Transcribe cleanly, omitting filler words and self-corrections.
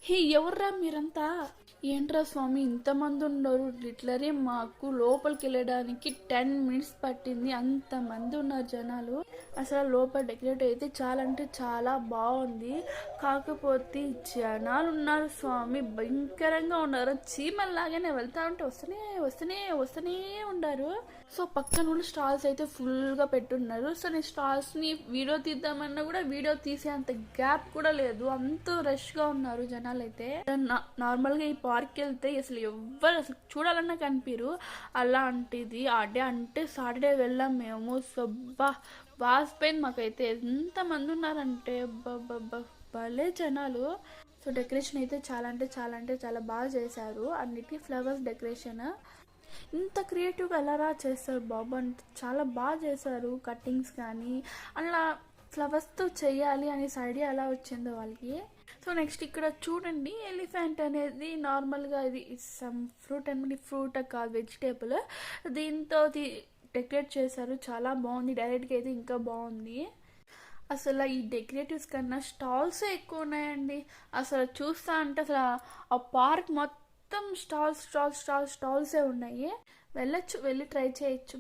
హే ఎవర్రా మీరంతా? ఏంట్రా స్వామి ఇంతమంది ఉన్నారు? లిటరరీ మాకు లోపలికి వెళ్ళడానికి 10 minutes పట్టింది. అంతమంది ఉన్నారు జనాలు. అసలు లోపల డెకరేట్ అయితే చాలా అంటే చాలా బాగుంది. కాకపోతే ఈ జనాలు ఉన్నారు స్వామి, భయంకరంగా ఉన్నారు. చీమల్లాగానే వెళ్తా ఉంటే వస్తూనే వస్తూనే వస్తూనే ఉండారు. సో పక్కన ఉన్న స్టాల్స్ అయితే ఫుల్గా పెట్టున్నారు. సో నేను స్టాల్స్ని వీడియో తీద్దామన్నా కూడా వీడియో తీసే అంత గ్యాప్ కూడా లేదు. అంత రష్గా ఉన్నారు జనాలు అయితే. నార్మల్గా ఈ పార్క్కి వెళ్తే అసలు ఎవ్వరు అసలు చూడాలన్నా కనిపించరు. అలాంటిది ఆ డే అంటే సాటర్డే వెళ్ళాం మేము. సో వాసిపోయింది మాకైతే. ఎంతమంది ఉన్నారంటే భలే జనాలు. సో డెకరేషన్ అయితే చాలా అంటే చాలా అంటే చాలా బాగా చేశారు. అన్నిటికీ ఫ్లవర్స్ డెకరేషన్. ఇంత క్రియేటివ్గా ఎలా చేస్తారు బాబు అంటే చాలా బాగా చేశారు. కట్టింగ్స్ కానీ అలా ఫ్లవర్స్తో చేయాలి అనేసి ఐడియా ఎలా వచ్చిందో వాళ్ళకి. సో నెక్స్ట్ ఇక్కడ చూడండి, ఎలిఫెంట్ అనేది నార్మల్గా ఇది సమ్ ఫ్రూట్ అనమాట. ఫ్రూట్ కాదు, వెజిటేబుల్. దీంతో డెకరేట్ చేశారు. చాలా బాగుంది. డైరెక్ట్గా అయితే ఇంకా బాగుంది. అసలు ఈ డెకరేటివ్స్ కన్నా స్టాల్సే ఎక్కువ ఉన్నాయండి. అసలు చూస్తా అంటే అసలు ఆ పార్క్ మొత్తం స్టాల్సే ఉన్నాయి. వెళ్ళొచ్చు, వెళ్ళి ట్రై చేయొచ్చు.